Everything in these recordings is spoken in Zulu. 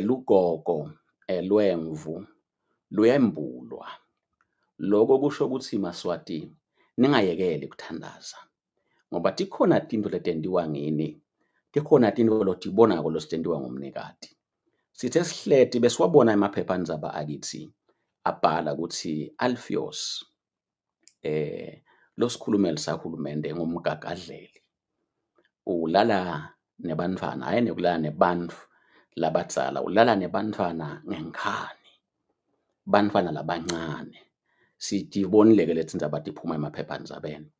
lugogo lwemvu luyembulwa. Lokho kusho ukuthi Maswati ningayekeli ukuthandaza ngoba tikhona tintfo letentiwa ngini, tikhona tintfo lotibonako lositentiwa ngumnikati. Sithe sihleti besiwabona emaphephandzaba akithi abhala ukuthi Alpheous lo sikhulumeli sahulumende ngumgagadleli, ulala nebantfwana, hhayi nekulala nebantfu labadzala, ulala nebantfwana ngenkani, bantfwana labancane. Sitibonile-ke letindzaba tiphuma emaphephandzabeni.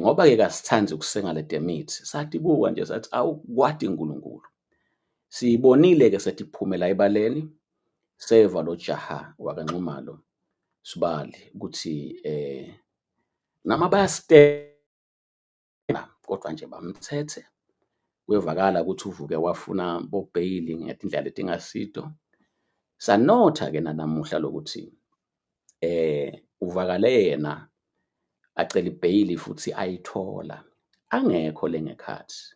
Ngoba-ke kasitsandzi ukusenga letemithi, satibuka nje sathi awu kwati uNkulunkulu. Sibonile-ke setiphumela ebaleni, seva lo jaha wakaNxumalo Sibali ukuthi noma kodwa nje bamthethe. Kwevakala ukuthi uvuke wafuna bobheyili ngetindlela letingasido. Sanotha-ke nanamuhla lokuthi uvakale yena acela ibheyili futhi ayithola angekho lengekhathi.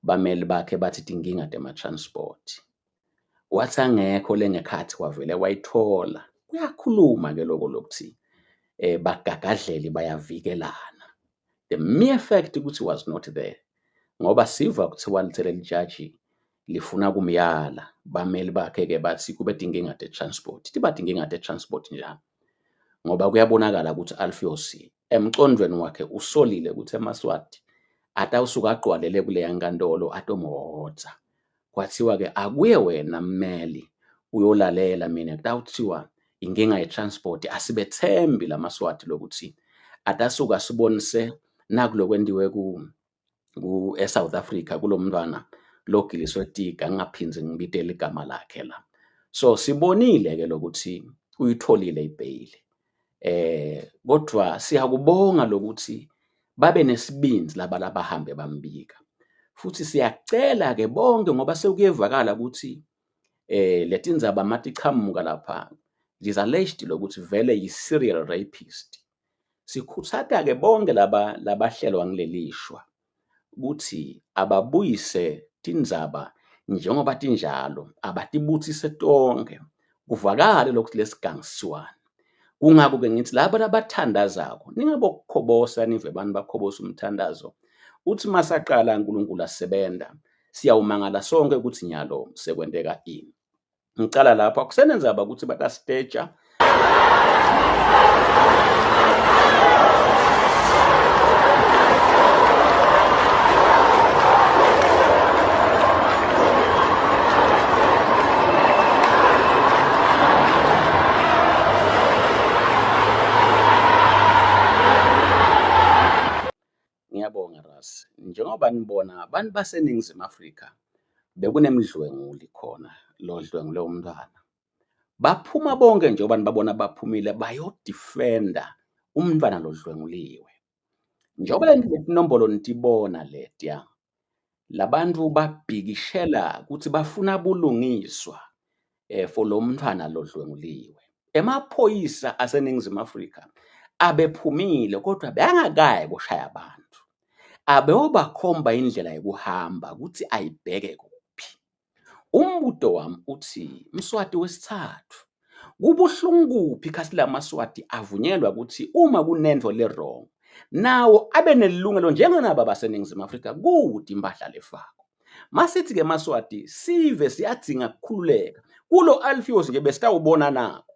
Bameli bakhe bathi tinkinga tema-transport. Wathi angekho lengekhathi wavele wayithola. Kuyakhuluma-ke lokho lokuthi bagagadleli bayavikelana. The mere fact ukuthi was not there. Ngoba siva kuthiwa lithele lijaji lifuna kumyala. Bameli bakhe-ke bathi kube tinkinga te-transport. Tiba tinkinga te-transport njani? Ngoba kuyabonakala ukuthi Alpheous emcondweni wakhe usolile ukuthi eMaswati atawusuka agqwalele kuleya nkantolo atomhotsa. Kwathiwa-ke akuye wena mmeli uyolalela mina kutawuthiwa inkinga ye-transport asibethembi laMaswati lokuthi atasuka sibonise nakulokwentiwe eSouth Africa kulo mntwana logiliswe tika ngingaphindzi ngibitele igama lakhe la. So sibonile-ke lokuthi uyitholile ibheyili. Kodwa siyakubonga lokuthi babe nesibinzi labahambe bambika. Futhi siyacela-ke bonke ngoba sekuyevakala ukuthi letindzaba matichamuka lapha is alleged lokuthi vele yi-serial rapist. Sikhuthata-ke bonke labahlelwa ngilelishwa ukuthi ababuyise tindzaba njengoba tinjalo, abatibutsise tonke, kuvakale lokuthi lesigangisiwana. Kungako-ke ngithi labo labathandazako ningabokukhobosa nive abantu bakhobosa umthandazo. Uthi masaqala uNkulunkulu asebenta, siyawumangala sonke ukuthi nyalo sekwenteka ini. Ngicala lapho akusenenzaba ukuthi batasteja. Ngiyabonga Ras. Njengoba nibona abantu baseNingizimu Afrika bekunemidlwenguli khona lo dlwengu lo mntwana. Baphuma bonke njengoba nibabona baphumile bayodefenda umntwana lo dlwenguliwe. Njengoba letinombolo nitibona letiya, labantu babhikishela ukuthi bafuna bulungiswa for lo mntwana lo dlwenguliwe. Emaphoyisa aseNingizimu Afrika abephumile kodwa bengakayi kushaya abantu. Abeyobakhomba indlela yokuhamba ukuthi ayibheke kuphi. Umbuto wami uthi Mswati wesithathu kubuhlungu kuphi khasi laMaswati avunyelwa ukuthi uma kunento le-wrong nawo abe nelungelo njenganaba baseNingizimu Afrika kuti impahla lefako. Masithi-ke Maswati sive siyadzinga ukukhululeka kulo Alpheous nje besitawubona nako.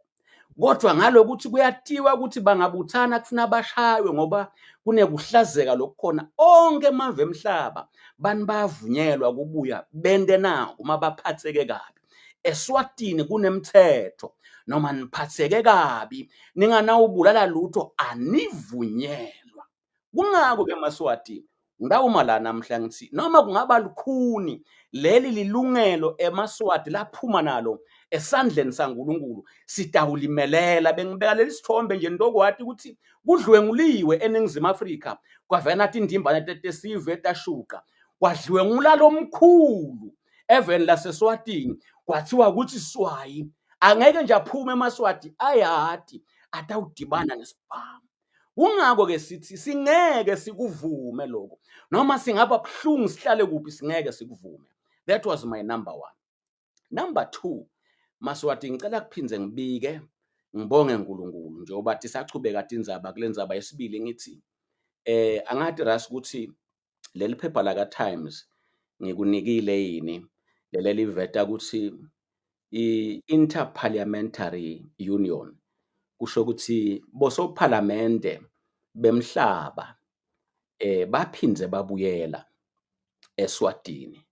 Kodwa ngalokuthi kuyatiwa ukuthi bangabuthana kufuna bashaywe ngoba kunekuhlazeka lokukhona onke emave emhlaba bani bavunyelwa kubuya bende nako mabaphatheke kabi. Eswatini kunemthetho noma niphatheke kabi ninganawubulala lutho anivunyelwa. Kungako-ke Maswati ngidawuma la namhla ngithi noma kungaba lukhuni leli lilungelo eMaswati laphuma nalo esandleni saNkulunkulu sitawulimelela. Bengibeka leli sithombe nje ntokwati ukuthi kudlwenguliwe eNingizimu Afrika kwavela nathi indimbane tetesive tashuka kwadlwengula lomkhulu eveni laseSwatini kwathiwa ukuthi Swayi angeke nje aphume eMaswati ayati atawudibana nesibhamu. Kungako-ke sithi singeke sikuvume lokho noma singaba buhlungu sihlale kuphi singeke sikuvume. That was my number one. Number 2, Maswati ngicela kuphindze ngibike ngibonge uNkulunkulu njengoba tisachubeka tindzaba kule ndzaba yesibili ngithi angathi Ras ukuthi leli phepha laka-Times ngikunikile yini leli liveta ukuthi i-Interparliamentary Union kusho ukuthi bosophalamende bemhlaba baphindze babuyela eSwatini.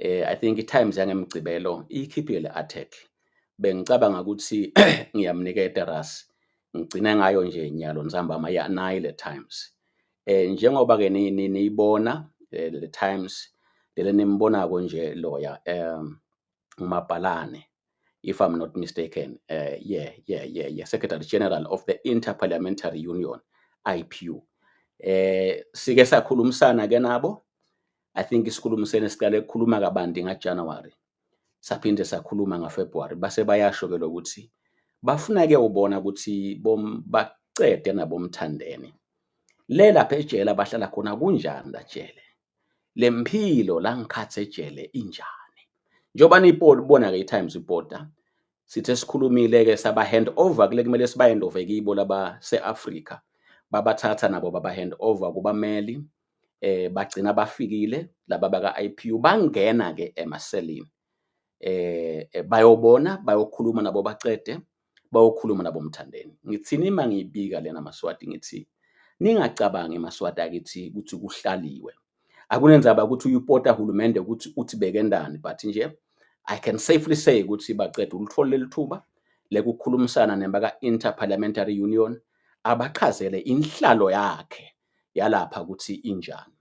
I think i-Times yangeMgcibelo ikhiphile le article. Bengicabanga ukuthi ngiyamniketa Ras, ngigcine ngayo nje nyalo nzambama nayi le Times. Njengoba-ke niyibona le Times leli nimbonako nje loya uMabhalane, if I'm not mistaken, Secretary General of the Interparliamentary Union, IPU. Sike sakhulumisana-ke nabo. I think isikhulumisene siqale ukukhuluma kabanti ngaJanuwari, saphinde sakhuluma ngaFebruwari, base bayasho-ke lokuthi bafuna-ke ubona ukuthi bacede nabo Mthandeni. Le lapha ejele abahlala khona kunjani la jele? Le mpilo la ngikhathe ejele injani? Njengoba niyibona-ke i-Times ipota, sithe sikhulumile-ke saba hand over kule kumele siba hand over kibo laba se-Afrika. Babathatha nabo baba hand over kubameli, bagcina bafikile laba baka-IPU bangena-ke emaselini. Bayobona, bayokhuluma nabo bacede, bayokhuluma nabo Mthandeni. Ngithini mangiyibika lena Maswati ngithi ningacabangi Maswati akithi ukuthi kuhlaliwe. Akunenzaba ukuthi uyipota hulumende ukuthi uthi bekendani, but nje I can safely say ukuthi bacede ulithola lithuba lekukhulumisana nembaka Interparliamentary Union abachazele inhlalo yakhe yalapha ukuthi injani.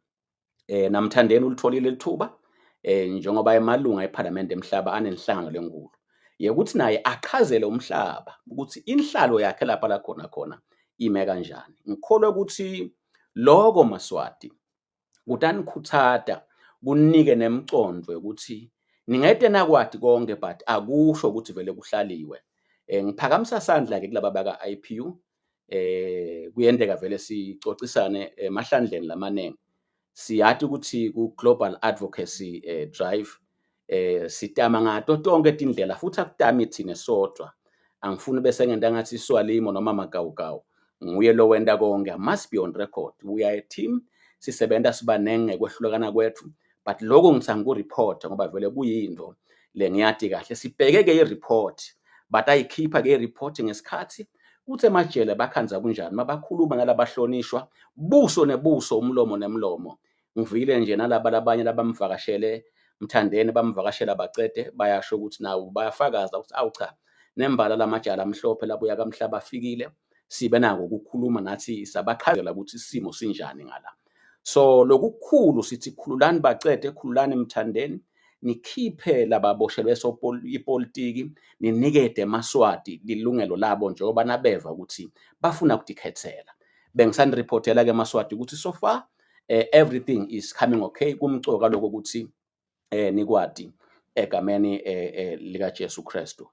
NaMthandeni ulitholile lithuba njengoba emalunga eParliament emhlaba anenhlangano lenkulu. Yekuthi naye achazele umhlaba ukuthi inhlalo yakhe lapha la khona ime kanjani. Ngikholwa ukuthi lokho Maswati kutanikhuthaza kunike nemicondvo ukuthi ningede nakwati konke but akusho ukuthi vele kuhlaliwe. Ngiphakamisa sandla-ke kulaba baka-IPU, kuyendeka vele sicocisane emahlandleni lamanengi. Siyathi ukuthi ku-Global Advocacy Drive sitama ngato tonke tindlela futhi akutami thina sodwa. Angifuni bese ngenta ngathi Swalimo noma Magawugawu nguye lo wenda konke. Must be on record. We are a team, sisebenta sibanenge kwehlukana kwethu, but lokho ngisanga ku-report ngoba vele kuyinto le ngiyati kahle. Sibheke-ke i-report, but ayikhipha-ke i-report ngesikhathi ukuthi emajele bakhanza kunjani mabakhuluma nalabahlonishwa buso nebuso, umlomo nemlomo. Ngivile nje nalaba labanye labamvakashele Mthandeni, bamvakashela bacede, bayasho ukuthi nawo bayafakaza ukuthi awu cha, nembala lamajala amhlophe labuya kaMhlaba afikile, sibe nako ukukhuluma nathi sabachazela ukuthi isimo sinjani ngala. So lokukhulu sithi khululani bacede, khululani Mthandeni, nikhiphe lababoshelwe ipolitiki, ninikede Maswati lilungelo labo njengoba nabeva ukuthi bafuna ukutikhethela. Bengisanirepotela-ke Maswati ukuthi so far everything is coming okay, kumcoka lokho ukuthi nikwati egameni lika Jesu Kristu.